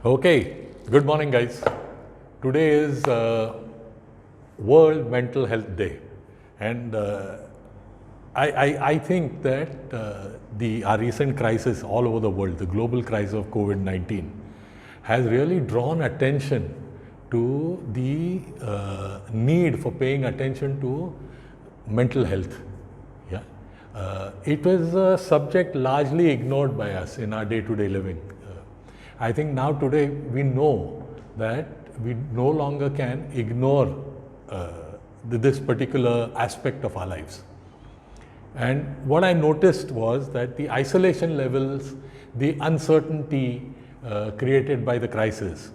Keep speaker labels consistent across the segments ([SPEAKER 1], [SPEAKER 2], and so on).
[SPEAKER 1] Okay, good morning, guys. Today is World Mental Health Day, and I think that our recent crisis all over the world, the global crisis of COVID-19, has really drawn attention to the need for paying attention to mental health. Yeah, it was a subject largely ignored by us in our day-to-day living. I think now today we know that we no longer can ignore this particular aspect of our lives. And what I noticed was that the isolation levels, the uncertainty created by the crisis,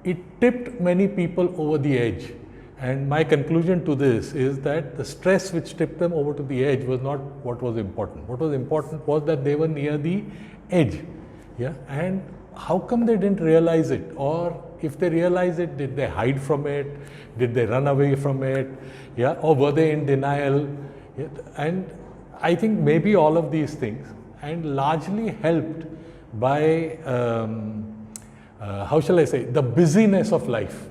[SPEAKER 1] it tipped many people over the edge. And my conclusion to this is that the stress which tipped them over to the edge was not what was important. What was important was that they were near the edge. Yeah, and how come they didn't realize it? Or if they realized it, did they hide from it? Did they run away from it? Yeah, or were they in denial? Yeah, and I think maybe all of these things, and largely helped by how shall I say, the busyness of life.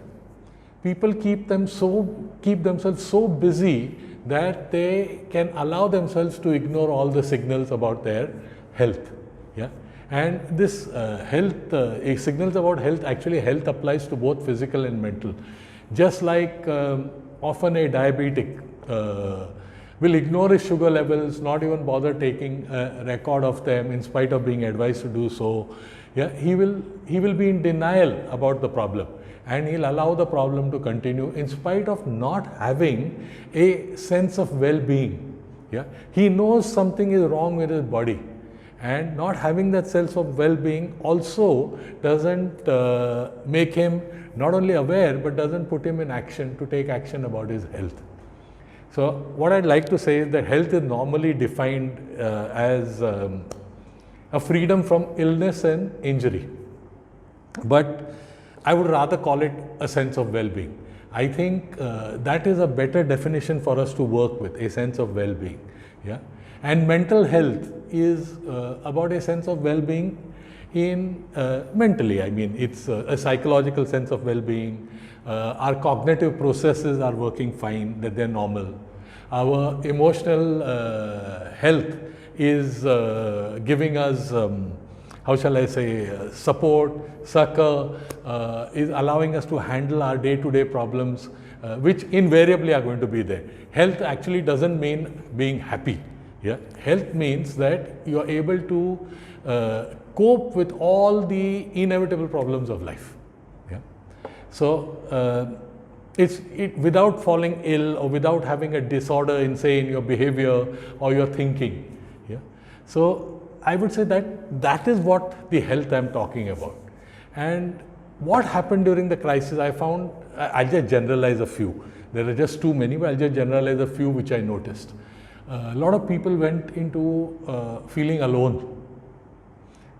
[SPEAKER 1] People keep themselves so busy that they can allow themselves to ignore all the signals about their health. Yeah. And this signals about health, actually health applies to both physical and mental. Just like often a diabetic will ignore his sugar levels, not even bother taking a record of them in spite of being advised to do so. Yeah, he will be in denial about the problem, and he'll allow the problem to continue in spite of not having a sense of well-being. Yeah, he knows something is wrong with his body. And not having that sense of well-being also doesn't make him not only aware, but doesn't put him in action to take action about his health. So what I'd like to say is that health is normally defined as a freedom from illness and injury. But I would rather call it a sense of well-being. I think that is a better definition for us to work with, a sense of well-being. Yeah? And mental health is about a sense of well-being in mentally. I mean, it's a psychological sense of well-being. Our cognitive processes are working fine, that they're normal. Our emotional health is giving us, how shall I say, support, succor, is allowing us to handle our day-to-day problems, which invariably are going to be there. Health actually doesn't mean being happy. Yeah, health means that you are able to cope with all the inevitable problems of life. Yeah, so without falling ill or without having a disorder in, say, in your behavior or your thinking. Yeah, so I would say that is what the health I'm talking about. And what happened during the crisis, I found, I'll just generalize a few. There are just too many, but I'll just generalize a few which I noticed. A lot of people went into feeling alone,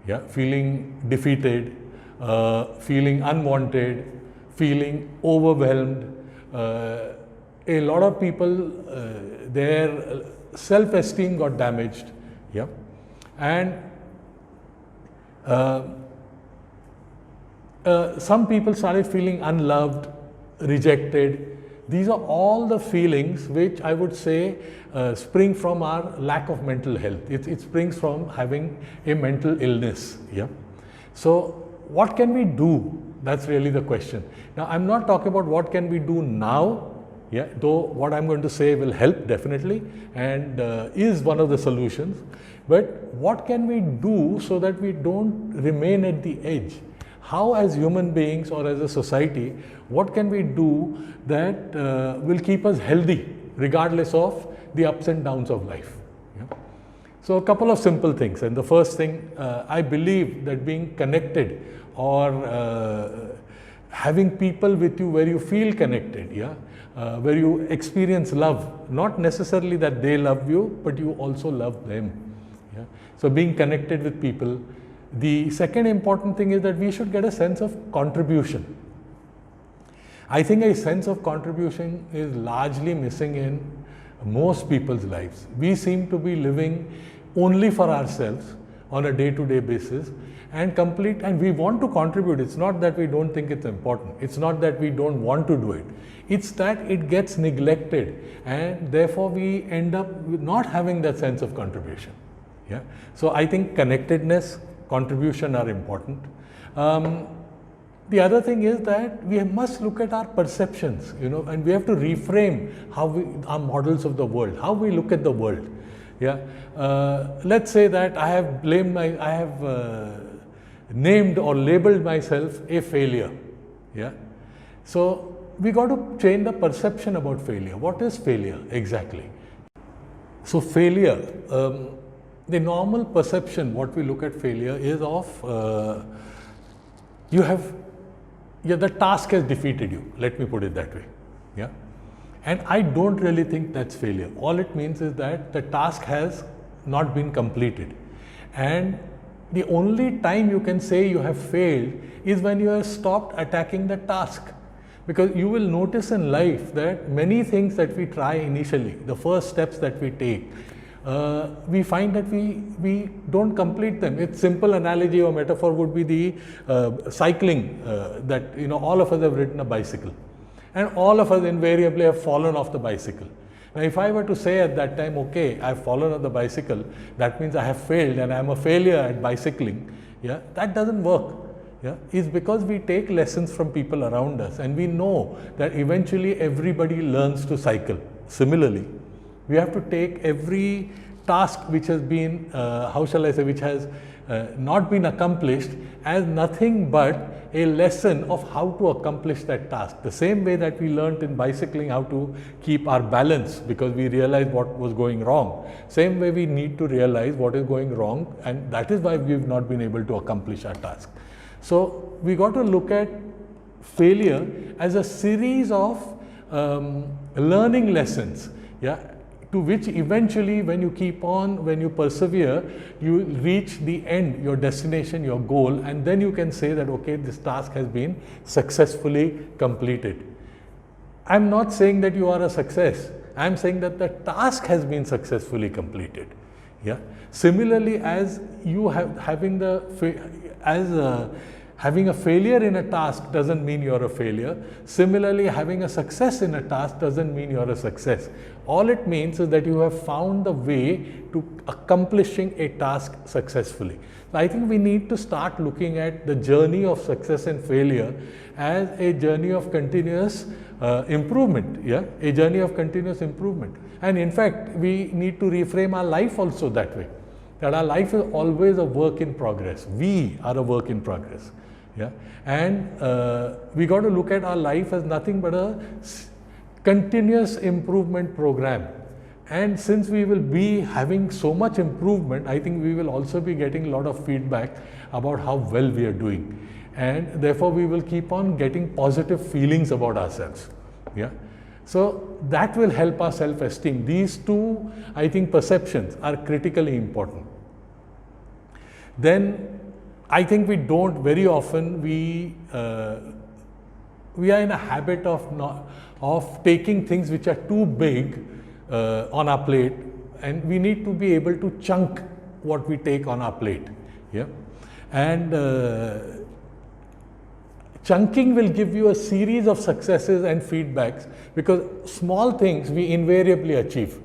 [SPEAKER 1] yeah, feeling defeated, feeling unwanted, feeling overwhelmed. A lot of people, their self-esteem got damaged, yeah, and some people started feeling unloved, rejected. These are all the feelings which I would say spring from our lack of mental health. It springs from having a mental illness. Yeah. So what can we do? That's really the question. Now, I'm not talking about what can we do now. Yeah, though what I'm going to say will help definitely and is one of the solutions. But what can we do so that we don't remain at the edge? How, as human beings or as a society, what can we do that will keep us healthy regardless of the ups and downs of life? Yeah? So a couple of simple things. And the first thing, I believe that being connected or having people with you where you feel connected, yeah, where you experience love, not necessarily that they love you, but you also love them. Yeah? So being connected with people. The second important thing is that we should get a sense of contribution. I think a sense of contribution is largely missing in most people's lives. We seem to be living only for ourselves, on a day-to-day basis and complete, and we want to contribute. It's not that we don't think it's important. It's not that we don't want to do it. It's that it gets neglected, and therefore we end up not having that sense of contribution. Yeah. So I think connectedness, contribution are important. The other thing is that we must look at our perceptions, and we have to reframe how our models of the world, how we look at the world. Yeah. Let's say that I have named or labeled myself a failure. Yeah. So we got to change the perception about failure. What is failure exactly? So failure, the normal perception, what we look at failure is of the task has defeated you. Let me put it that way. Yeah. And I don't really think that's failure. All it means is that the task has not been completed. And the only time you can say you have failed is when you have stopped attacking the task. Because you will notice in life that many things that we try initially, the first steps that we take, we find that we don't complete them. It's simple analogy or metaphor would be the cycling, that all of us have ridden a bicycle, and all of us invariably have fallen off the bicycle. Now if I were to say at that time, okay, I've fallen off the bicycle, that means I have failed and I'm a failure at bicycling, yeah, that doesn't work. Yeah, is because we take lessons from people around us, and we know that eventually everybody learns to cycle. Similarly, we have to take every task which has been, which has not been accomplished as nothing but a lesson of how to accomplish that task. The same way that we learnt in bicycling how to keep our balance because we realized what was going wrong. Same way we need to realize what is going wrong, and that is why we've not been able to accomplish our task. So we got to look at failure as a series of learning lessons, yeah, to which eventually when you persevere, you reach the end, your destination, your goal, and then you can say that, okay, this task has been successfully completed. I'm not saying that you are a success. I'm saying that the task has been successfully completed. Yeah. Similarly, as you having a failure in a task doesn't mean you're a failure. Similarly, having a success in a task doesn't mean you're a success. All it means is that you have found the way to accomplishing a task successfully. So I think we need to start looking at the journey of success and failure as a journey of continuous improvement. Yeah, a journey of continuous improvement. And in fact, we need to reframe our life also that way. That our life is always a work in progress. We are a work in progress. Yeah, and we got to look at our life as nothing but a continuous improvement program. And since we will be having so much improvement, I think we will also be getting a lot of feedback about how well we are doing, and therefore we will keep on getting positive feelings about ourselves. Yeah. So that will help our self-esteem. These two, I think, perceptions are critically important. Then I think we don't very often, we are in a habit of taking things which are too big on our plate, and we need to be able to chunk what we take on our plate. Yeah. And chunking will give you a series of successes and feedbacks, because small things we invariably achieve.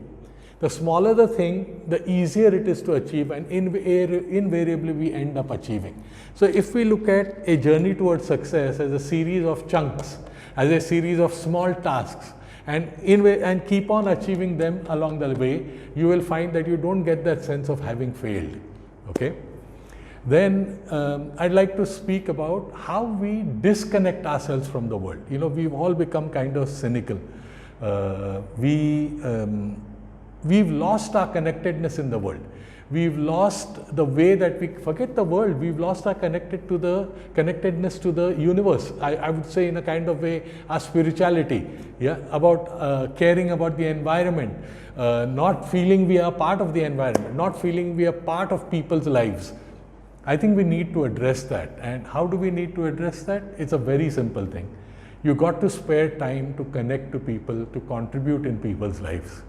[SPEAKER 1] The smaller the thing, the easier it is to achieve, and invariably we end up achieving. So if we look at a journey towards success as a series of chunks, as a series of small tasks, and keep on achieving them along the way, you will find that you don't get that sense of having failed. Okay? Then I'd like to speak about how we disconnect ourselves from the world. We've all become kind of cynical. We've lost our connectedness in the world. We've lost the way that we forget the world. We've lost our connectedness to the universe. I would say in a kind of way, our spirituality, yeah, about caring about the environment, not feeling we are part of the environment, not feeling we are part of people's lives. I think we need to address that. And how do we need to address that? It's a very simple thing. You got to spare time to connect to people, to contribute in people's lives.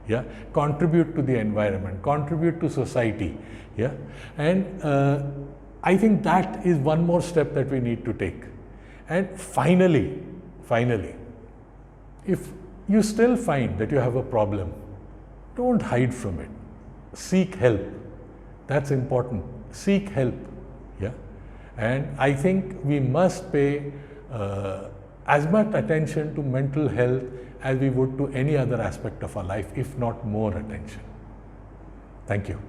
[SPEAKER 1] yeah, contribute to the environment, contribute to society, yeah, and I think that is one more step that we need to take. And finally, if you still find that you have a problem, don't hide from it. Seek help. That's important. Seek help. Yeah. And I think we must pay as much attention to mental health as we would to any other aspect of our life, if not more attention. Thank you.